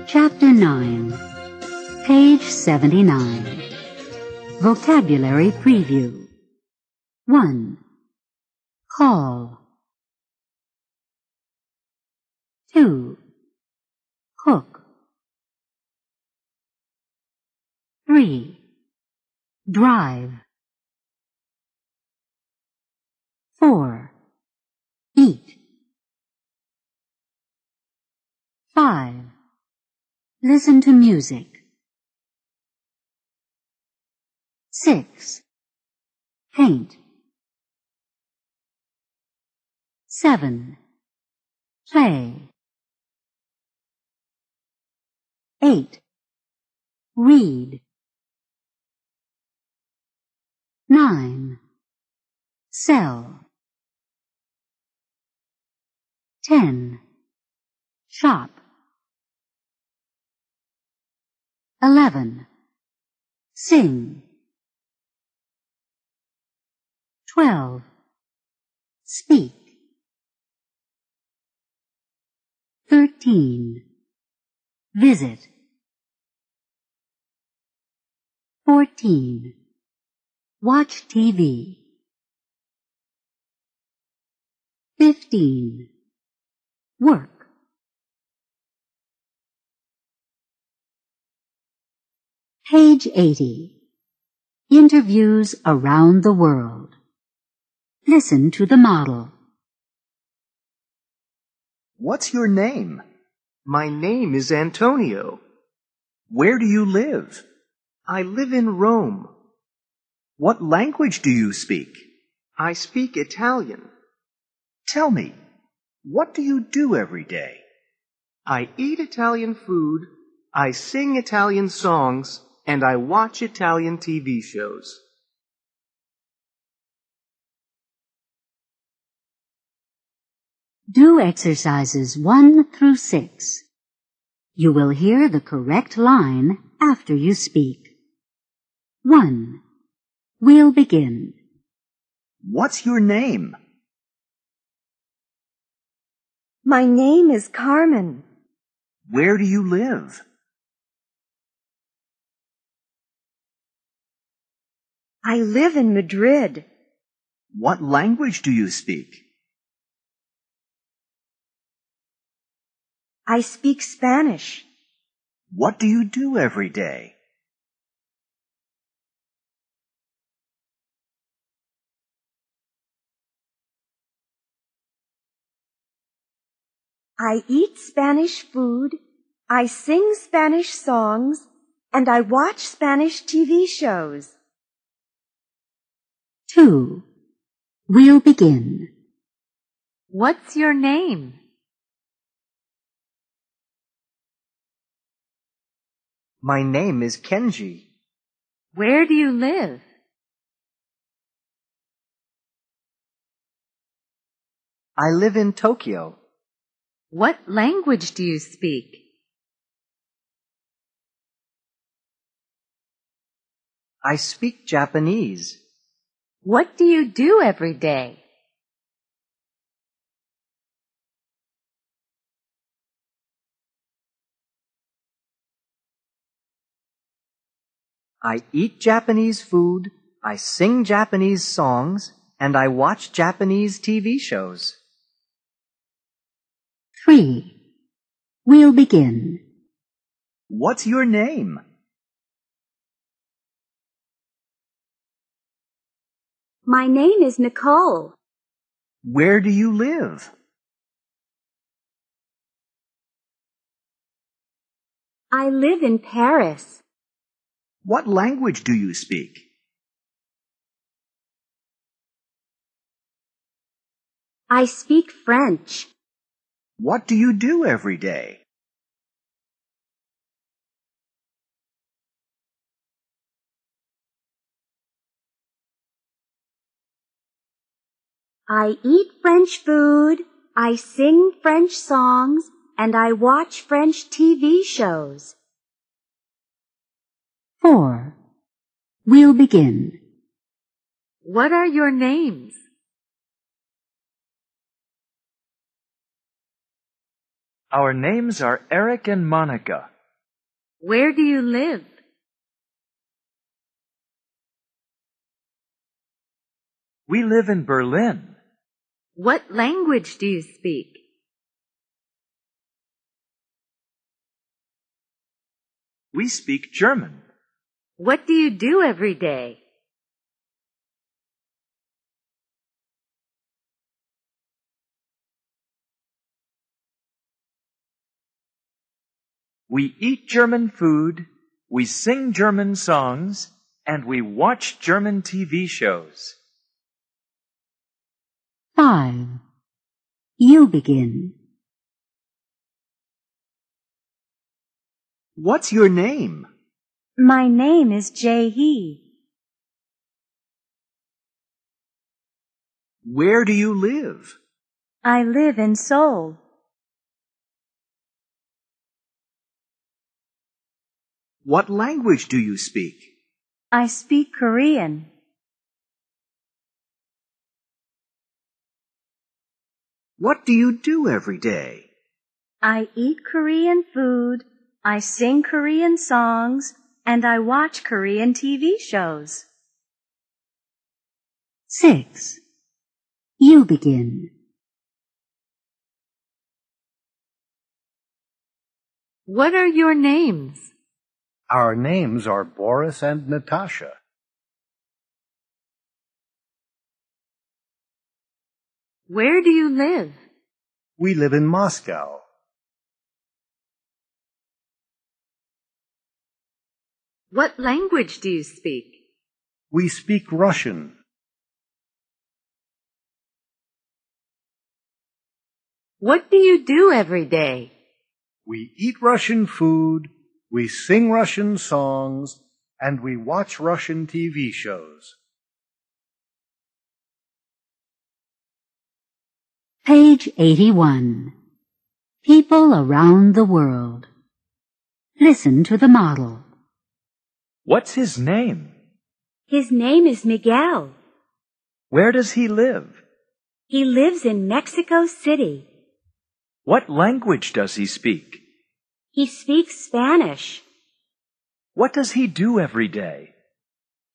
Chapter 9, Page 79. Vocabulary Preview. 1. Call. 2. Cook. 3. Drive. 4. Eat. 5. Listen to music. 6. Paint. 7. Play. 8. Read. 9. Sell. 10. Shop. 11. Sing. 12. Speak. 13. Visit. 14. Watch TV. 15. Work. Page 80. Interviews around the world. Listen to the model. What's your name? My name is Antonio. Where do you live? I live in Rome. What language do you speak? I speak Italian. Tell me, what do you do every day? I eat Italian food, I sing Italian songs, and I watch Italian TV shows. Do exercises 1 through 6. You will hear the correct line after you speak. 1. We'll begin. What's your name? My name is Carmen. Where do you live? I live in Madrid. What language do you speak? I speak Spanish. What do you do every day? I eat Spanish food, I sing Spanish songs, and I watch Spanish TV shows. 2. We'll begin. What's your name? My name is Kenji. Where do you live? I live in Tokyo. What language do you speak? I speak Japanese. What do you do every day? I eat Japanese food, I sing Japanese songs, and I watch Japanese TV shows. 3. We'll begin. What's your name? My name is Nicole. Where do you live? I live in Paris. What language do you speak? I speak French. What do you do every day? I eat French food, I sing French songs, and I watch French TV shows. 4. We'll begin. What are your names? Our names are Eric and Monica. Where do you live? We live in Berlin. What language do you speak? We speak German. What do you do every day? We eat German food, we sing German songs, and we watch German TV shows. 5. You begin. What's your name? My name is Jae-hee. Where do you live? I live in Seoul. What language do you speak? I speak Korean. What do you do every day? I eat Korean food, I sing Korean songs, and I watch Korean TV shows. 6. You begin. What are your names? Our names are Boris and Natasha. Where do you live? We live in Moscow. What language do you speak? We speak Russian. What do you do every day? We eat Russian food, we sing Russian songs, and we watch Russian TV shows. Page 81. People around the world. Listen to the model. What's his name? His name is Miguel. Where does he live? He lives in Mexico City. What language does he speak? He speaks Spanish. What does he do every day?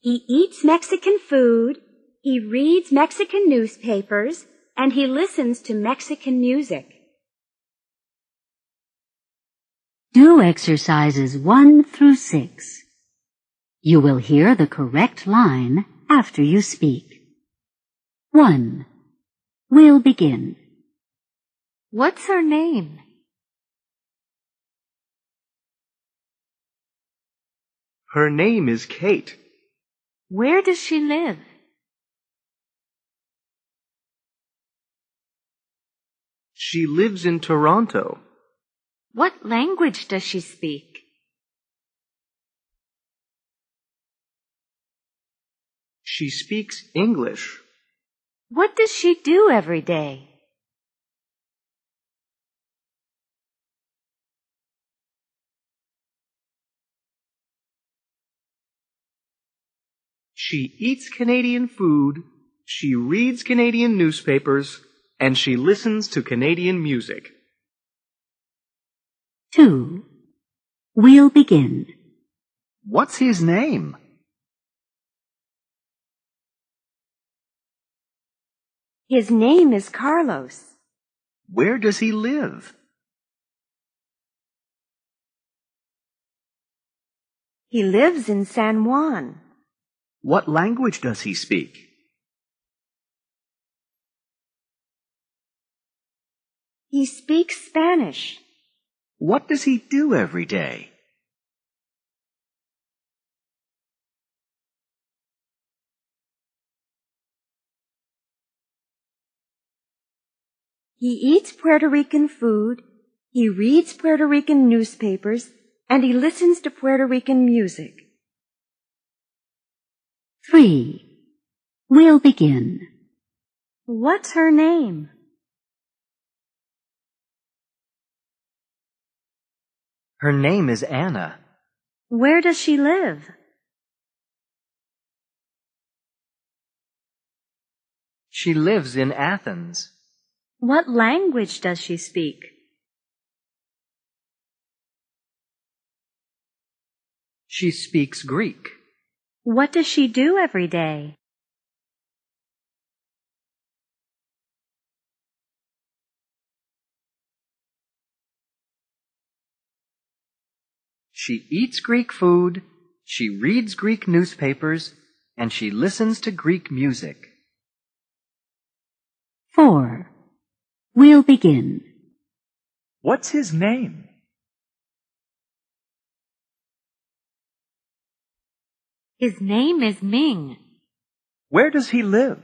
He eats Mexican food, he reads Mexican newspapers, and he listens to Mexican music. Do exercises 1 through 6. You will hear the correct line after you speak. 1. We'll begin. What's her name? Her name is Kate. Where does she live? She lives in Toronto. What language does she speak? She speaks English. What does she do every day? She eats Canadian food, she reads Canadian newspapers, and she listens to Canadian music. 2. We'll begin. What's his name? His name is Carlos. Where does he live? He lives in San Juan. What language does he speak? He speaks Spanish. What does he do every day? He eats Puerto Rican food, he reads Puerto Rican newspapers, and he listens to Puerto Rican music. 3. We'll begin. What's her name? Her name is Anna. Where does she live? She lives in Athens. What language does she speak? She speaks Greek. What does she do every day? She eats Greek food, she reads Greek newspapers, and she listens to Greek music. 4. We'll begin. What's his name? His name is Ming. Where does he live?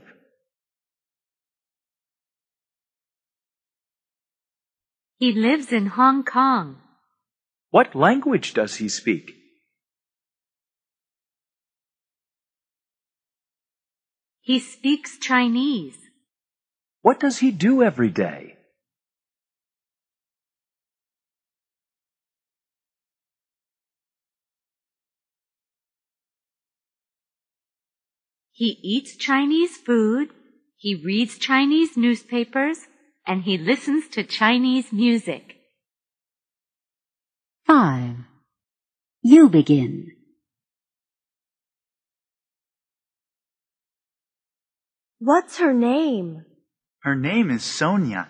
He lives in Hong Kong. What language does he speak? He speaks Chinese. What does he do every day? He eats Chinese food, he reads Chinese newspapers, and he listens to Chinese music. 5. You begin. What's her name? Her name is Sonia.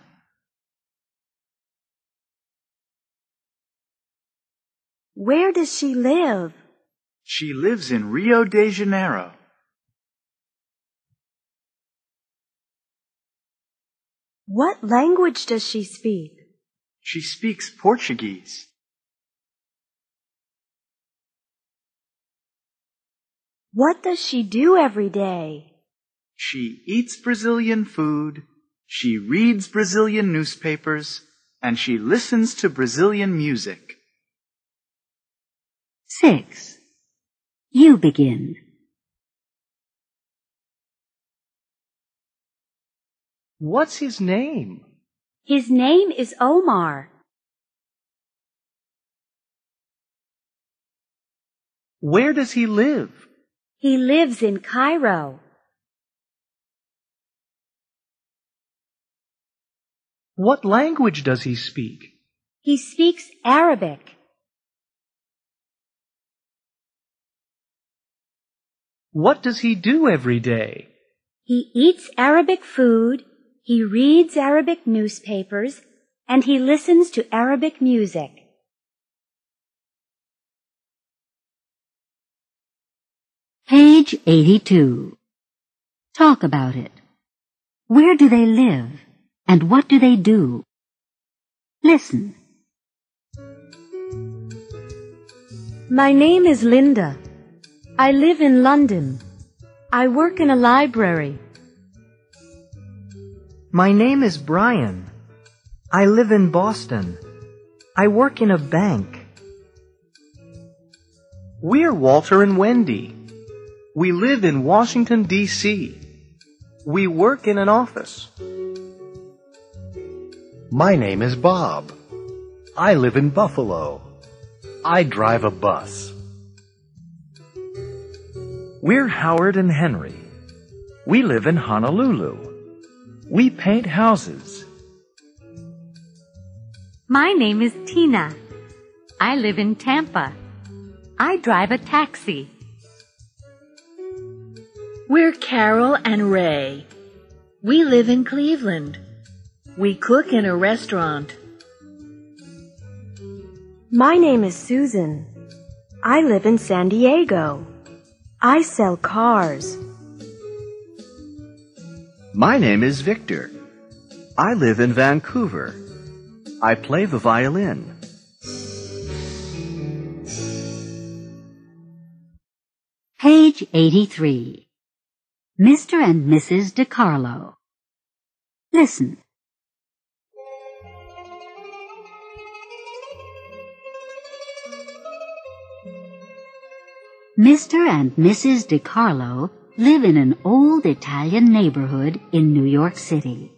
Where does she live? She lives in Rio de Janeiro. What language does she speak? She speaks Portuguese. What does she do every day? She eats Brazilian food, she reads Brazilian newspapers, and she listens to Brazilian music. 6. You begin. What's his name? His name is Omar. Where does he live? He lives in Cairo. What language does he speak? He speaks Arabic. What does he do every day? He eats Arabic food, he reads Arabic newspapers, and he listens to Arabic music. Page 82. Talk about it. Where do they live? And what do they do? Listen. My name is Linda. I live in London. I work in a library. My name is Brian. I live in Boston. I work in a bank. We're Walter and Wendy. We live in Washington, D.C. We work in an office. My name is Bob. I live in Buffalo. I drive a bus. We're Howard and Henry. We live in Honolulu. We paint houses. My name is Tina. I live in Tampa. I drive a taxi. We're Carol and Ray. We live in Cleveland. We cook in a restaurant. My name is Susan. I live in San Diego. I sell cars. My name is Victor. I live in Vancouver. I play the violin. Page 83. Mr. and Mrs. DiCarlo. Listen. Mr. and Mrs. DiCarlo live in an old Italian neighborhood in New York City.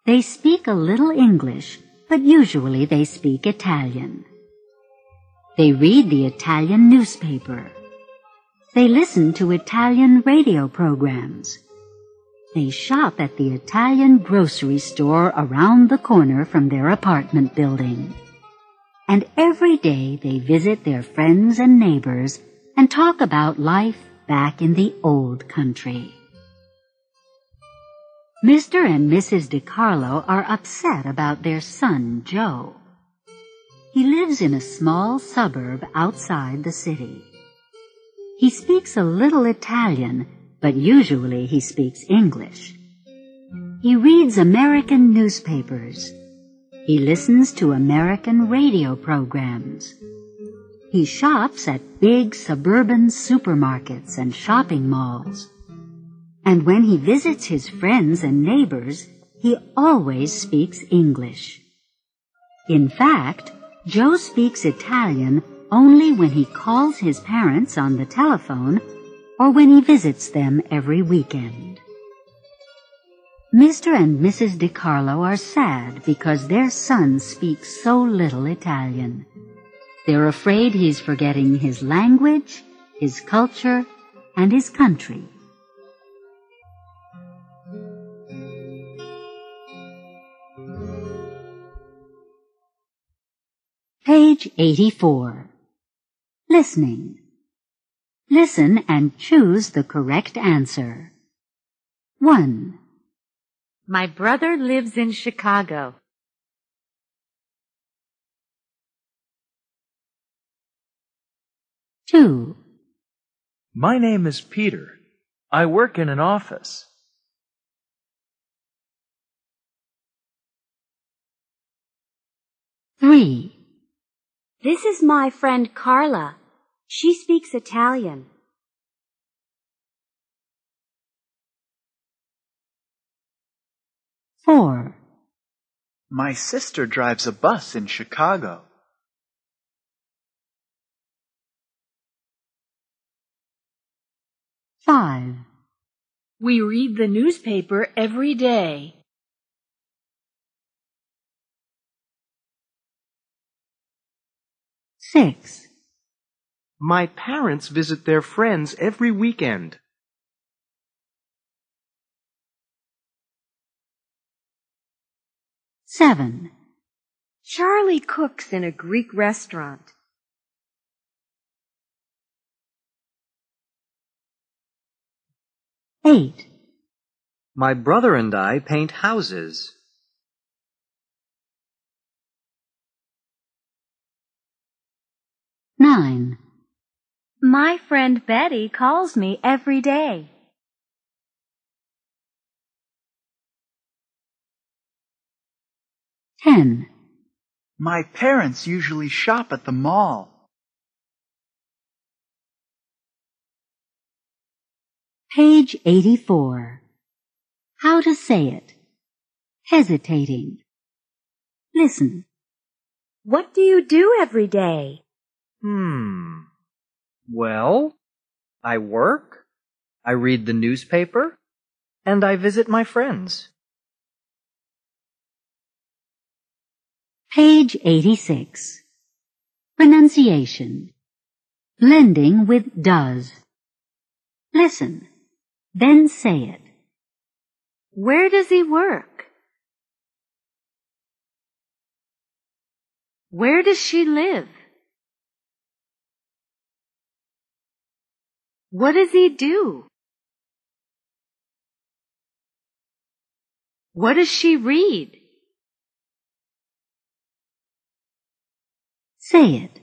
They speak a little English, but usually they speak Italian. They read the Italian newspaper. They listen to Italian radio programs. They shop at the Italian grocery store around the corner from their apartment building. and every day they visit their friends and neighbors and talk about life back in the old country. Mr. and Mrs. DiCarlo are upset about their son, Joe. He lives in a small suburb outside the city. He speaks a little Italian, but usually he speaks English. He reads American newspapers. He listens to American radio programs. He shops at big suburban supermarkets and shopping malls. And when he visits his friends and neighbors, he always speaks English. In fact, Joe speaks Italian only when he calls his parents on the telephone or when he visits them every weekend. Mr. and Mrs. DiCarlo are sad because their son speaks so little Italian. They're afraid he's forgetting his language, his culture, and his country. Page 84. Listening. Listen and choose the correct answer. 1. My brother lives in Chicago. 2. My name is Peter. I work in an office. 3. This is my friend Carla. She speaks Italian. 4. My sister drives a bus in Chicago. 5. We read the newspaper every day. 6. My parents visit their friends every weekend. 7. Charlie cooks in a Greek restaurant. 8. My brother and I paint houses. 9. My friend Betty calls me every day. 10. My parents usually shop at the mall. Page 84. How to say it. Hesitating. Listen. What do you do every day? Well, I work, I read the newspaper, and I visit my friends. Page 86. Pronunciation. Blending with does. Listen, then say it. Where does he work? Where does she live? What does he do? What does she read? Say it,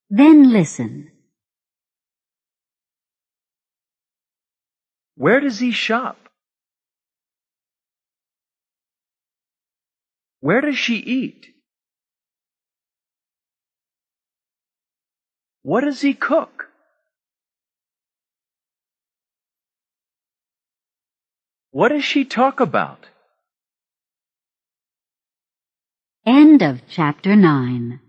then listen. Where does he shop? Where does she eat? What does he cook? What does she talk about? End of chapter 9.